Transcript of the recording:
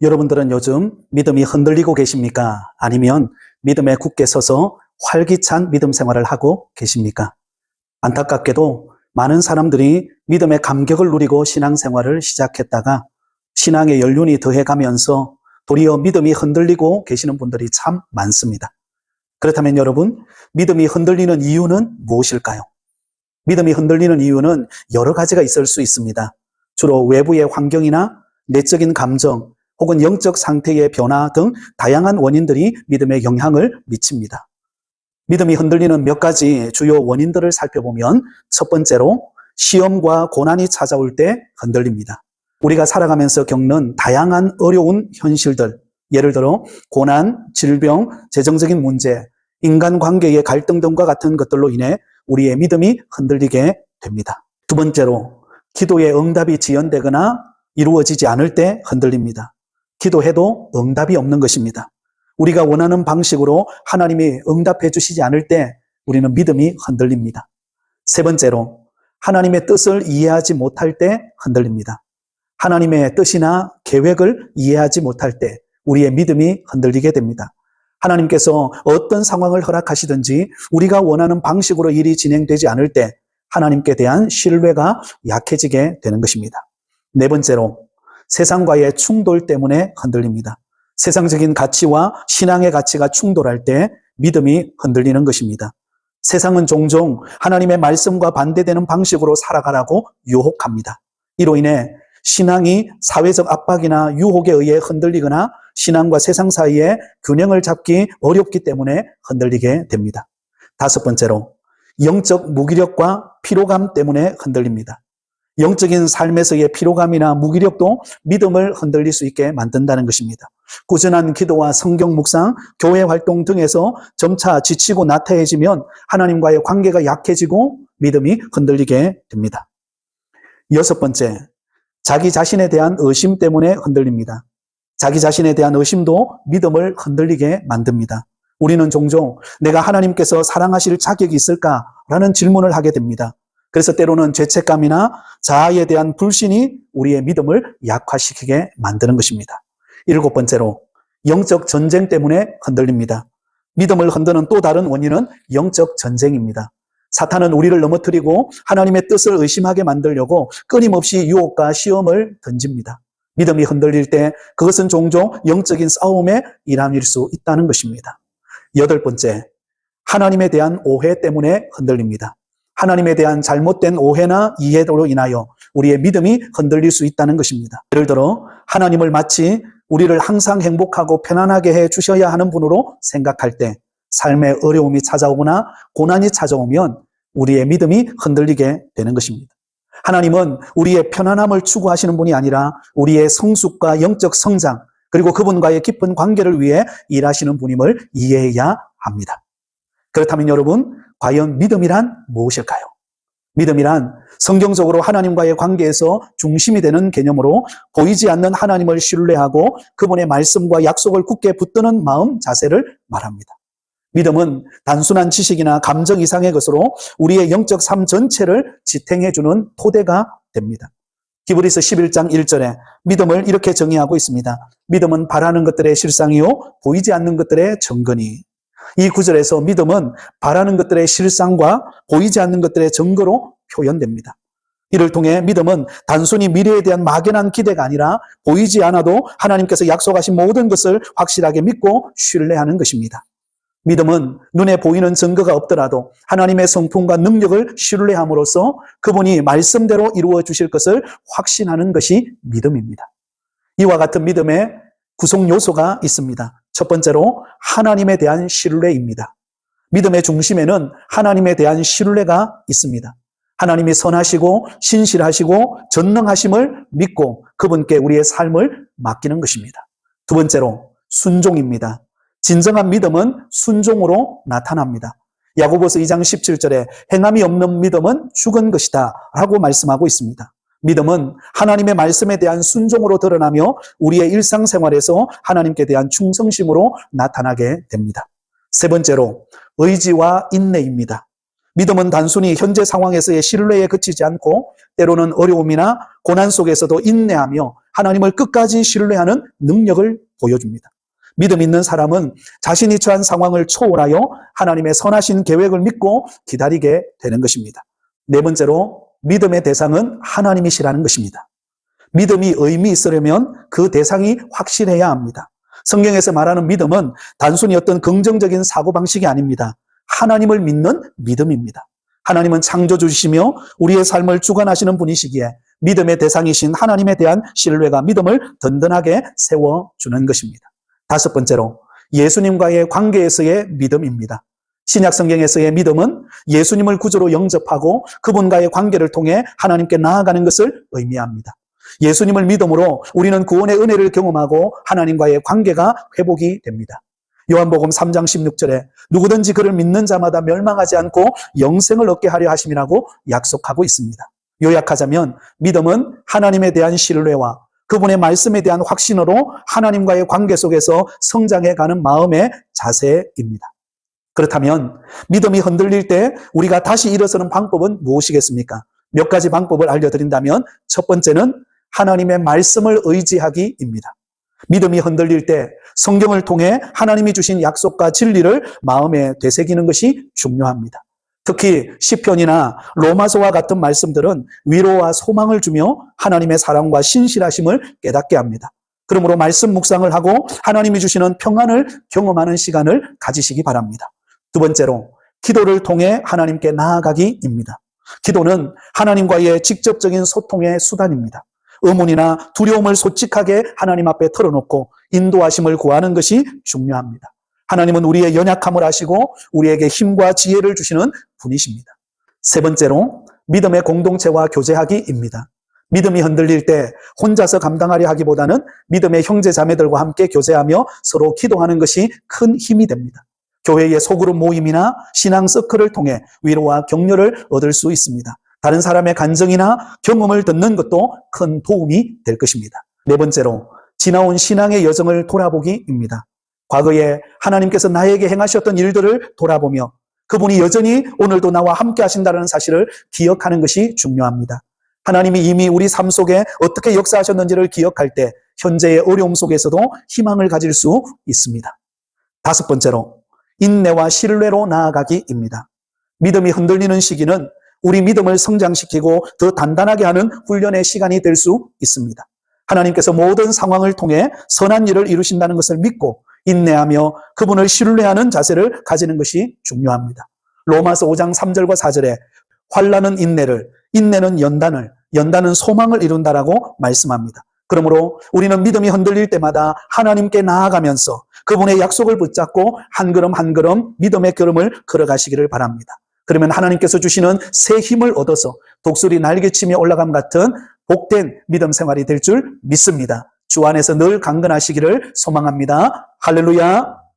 여러분들은 요즘 믿음이 흔들리고 계십니까? 아니면 믿음에 굳게 서서 활기찬 믿음 생활을 하고 계십니까? 안타깝게도 많은 사람들이 믿음의 감격을 누리고 신앙생활을 시작했다가 신앙의 연륜이 더해가면서 도리어 믿음이 흔들리고 계시는 분들이 참 많습니다. 그렇다면 여러분, 믿음이 흔들리는 이유는 무엇일까요? 믿음이 흔들리는 이유는 여러 가지가 있을 수 있습니다. 주로 외부의 환경이나 내적인 감정 혹은 영적 상태의 변화 등 다양한 원인들이 믿음에 영향을 미칩니다. 믿음이 흔들리는 몇 가지 주요 원인들을 살펴보면 첫 번째로 시험과 고난이 찾아올 때 흔들립니다. 우리가 살아가면서 겪는 다양한 어려운 현실들, 예를 들어 고난, 질병, 재정적인 문제, 인간관계의 갈등 등과 같은 것들로 인해 우리의 믿음이 흔들리게 됩니다. 두 번째로 기도의 응답이 지연되거나 이루어지지 않을 때 흔들립니다. 기도해도 응답이 없는 것입니다. 우리가 원하는 방식으로 하나님이 응답해 주시지 않을 때 우리는 믿음이 흔들립니다. 세 번째로 하나님의 뜻을 이해하지 못할 때 흔들립니다. 하나님의 뜻이나 계획을 이해하지 못할 때 우리의 믿음이 흔들리게 됩니다. 하나님께서 어떤 상황을 허락하시든지 우리가 원하는 방식으로 일이 진행되지 않을 때 하나님께 대한 신뢰가 약해지게 되는 것입니다. 네 번째로 세상과의 충돌 때문에 흔들립니다. 세상적인 가치와 신앙의 가치가 충돌할 때 믿음이 흔들리는 것입니다. 세상은 종종 하나님의 말씀과 반대되는 방식으로 살아가라고 유혹합니다. 이로 인해 신앙이 사회적 압박이나 유혹에 의해 흔들리거나 신앙과 세상 사이에 균형을 잡기 어렵기 때문에 흔들리게 됩니다. 다섯 번째로 영적 무기력과 피로감 때문에 흔들립니다. 영적인 삶에서의 피로감이나 무기력도 믿음을 흔들릴 수 있게 만든다는 것입니다. 꾸준한 기도와 성경 묵상, 교회 활동 등에서 점차 지치고 나태해지면 하나님과의 관계가 약해지고 믿음이 흔들리게 됩니다. 여섯 번째, 자기 자신에 대한 의심 때문에 흔들립니다. 자기 자신에 대한 의심도 믿음을 흔들리게 만듭니다. 우리는 종종 내가 하나님께서 사랑하실 자격이 있을까라는 질문을 하게 됩니다. 그래서 때로는 죄책감이나 자아에 대한 불신이 우리의 믿음을 약화시키게 만드는 것입니다. 일곱 번째로 영적 전쟁 때문에 흔들립니다. 믿음을 흔드는 또 다른 원인은 영적 전쟁입니다. 사탄은 우리를 넘어뜨리고 하나님의 뜻을 의심하게 만들려고 끊임없이 유혹과 시험을 던집니다. 믿음이 흔들릴 때 그것은 종종 영적인 싸움의 일환일 수 있다는 것입니다. 여덟 번째, 하나님에 대한 오해 때문에 흔들립니다. 하나님에 대한 잘못된 오해나 이해로 인하여 우리의 믿음이 흔들릴 수 있다는 것입니다. 예를 들어 하나님을 마치 우리를 항상 행복하고 편안하게 해 주셔야 하는 분으로 생각할 때 삶의 어려움이 찾아오거나 고난이 찾아오면 우리의 믿음이 흔들리게 되는 것입니다. 하나님은 우리의 편안함을 추구하시는 분이 아니라 우리의 성숙과 영적 성장 그리고 그분과의 깊은 관계를 위해 일하시는 분임을 이해해야 합니다. 그렇다면 여러분, 과연 믿음이란 무엇일까요? 믿음이란 성경적으로 하나님과의 관계에서 중심이 되는 개념으로 보이지 않는 하나님을 신뢰하고 그분의 말씀과 약속을 굳게 붙드는 마음 자세를 말합니다. 믿음은 단순한 지식이나 감정 이상의 것으로 우리의 영적 삶 전체를 지탱해주는 토대가 됩니다. 히브리서 11장 1절에 믿음을 이렇게 정의하고 있습니다. 믿음은 바라는 것들의 실상이요 보이지 않는 것들의 증거니. 이 구절에서 믿음은 바라는 것들의 실상과 보이지 않는 것들의 증거로 표현됩니다. 이를 통해 믿음은 단순히 미래에 대한 막연한 기대가 아니라 보이지 않아도 하나님께서 약속하신 모든 것을 확실하게 믿고 신뢰하는 것입니다. 믿음은 눈에 보이는 증거가 없더라도 하나님의 성품과 능력을 신뢰함으로써 그분이 말씀대로 이루어 주실 것을 확신하는 것이 믿음입니다. 이와 같은 믿음의 구성 요소가 있습니다. 첫 번째로 하나님에 대한 신뢰입니다. 믿음의 중심에는 하나님에 대한 신뢰가 있습니다. 하나님이 선하시고 신실하시고 전능하심을 믿고 그분께 우리의 삶을 맡기는 것입니다. 두 번째로 순종입니다. 진정한 믿음은 순종으로 나타납니다. 야고보서 2장 17절에 행함이 없는 믿음은 죽은 것이다 라고 말씀하고 있습니다. 믿음은 하나님의 말씀에 대한 순종으로 드러나며 우리의 일상생활에서 하나님께 대한 충성심으로 나타나게 됩니다. 세 번째로 의지와 인내입니다. 믿음은 단순히 현재 상황에서의 신뢰에 그치지 않고 때로는 어려움이나 고난 속에서도 인내하며 하나님을 끝까지 신뢰하는 능력을 보여줍니다. 믿음 있는 사람은 자신이 처한 상황을 초월하여 하나님의 선하신 계획을 믿고 기다리게 되는 것입니다. 네 번째로 믿음의 대상은 하나님이시라는 것입니다. 믿음이 의미 있으려면 그 대상이 확실해야 합니다. 성경에서 말하는 믿음은 단순히 어떤 긍정적인 사고방식이 아닙니다. 하나님을 믿는 믿음입니다. 하나님은 창조주시며 우리의 삶을 주관하시는 분이시기에 믿음의 대상이신 하나님에 대한 신뢰가 믿음을 든든하게 세워주는 것입니다. 다섯 번째로 예수님과의 관계에서의 믿음입니다. 신약 성경에서의 믿음은 예수님을 구주로 영접하고 그분과의 관계를 통해 하나님께 나아가는 것을 의미합니다. 예수님을 믿음으로 우리는 구원의 은혜를 경험하고 하나님과의 관계가 회복이 됩니다. 요한복음 3장 16절에 누구든지 그를 믿는 자마다 멸망하지 않고 영생을 얻게 하려 하심이라고 약속하고 있습니다. 요약하자면 믿음은 하나님에 대한 신뢰와 그분의 말씀에 대한 확신으로 하나님과의 관계 속에서 성장해가는 마음의 자세입니다. 그렇다면 믿음이 흔들릴 때 우리가 다시 일어서는 방법은 무엇이겠습니까? 몇 가지 방법을 알려드린다면 첫 번째는 하나님의 말씀을 의지하기입니다. 믿음이 흔들릴 때 성경을 통해 하나님이 주신 약속과 진리를 마음에 되새기는 것이 중요합니다. 특히 시편이나 로마서와 같은 말씀들은 위로와 소망을 주며 하나님의 사랑과 신실하심을 깨닫게 합니다. 그러므로 말씀 묵상을 하고 하나님이 주시는 평안을 경험하는 시간을 가지시기 바랍니다. 두 번째로 기도를 통해 하나님께 나아가기입니다. 기도는 하나님과의 직접적인 소통의 수단입니다. 의문이나 두려움을 솔직하게 하나님 앞에 털어놓고 인도하심을 구하는 것이 중요합니다. 하나님은 우리의 연약함을 아시고 우리에게 힘과 지혜를 주시는 분이십니다. 세 번째로 믿음의 공동체와 교제하기입니다. 믿음이 흔들릴 때 혼자서 감당하려 하기보다는 믿음의 형제 자매들과 함께 교제하며 서로 기도하는 것이 큰 힘이 됩니다. 교회의 소그룹 모임이나 신앙 서클을 통해 위로와 격려를 얻을 수 있습니다. 다른 사람의 간증이나 경험을 듣는 것도 큰 도움이 될 것입니다. 네 번째로 지나온 신앙의 여정을 돌아보기입니다. 과거에 하나님께서 나에게 행하셨던 일들을 돌아보며 그분이 여전히 오늘도 나와 함께 하신다는 사실을 기억하는 것이 중요합니다. 하나님이 이미 우리 삶 속에 어떻게 역사하셨는지를 기억할 때 현재의 어려움 속에서도 희망을 가질 수 있습니다. 다섯 번째로 인내와 신뢰로 나아가기입니다. 믿음이 흔들리는 시기는 우리 믿음을 성장시키고 더 단단하게 하는 훈련의 시간이 될 수 있습니다. 하나님께서 모든 상황을 통해 선한 일을 이루신다는 것을 믿고 인내하며 그분을 신뢰하는 자세를 가지는 것이 중요합니다. 로마서 5장 3절과 4절에 환난은 인내를, 인내는 연단을, 연단은 소망을 이룬다라고 말씀합니다. 그러므로 우리는 믿음이 흔들릴 때마다 하나님께 나아가면서 그분의 약속을 붙잡고 한 걸음 한 걸음 믿음의 걸음을 걸어가시기를 바랍니다. 그러면 하나님께서 주시는 새 힘을 얻어서 독수리 날개치며 올라감 같은 복된 믿음 생활이 될 줄 믿습니다. 주 안에서 늘 강건하시기를 소망합니다. 할렐루야.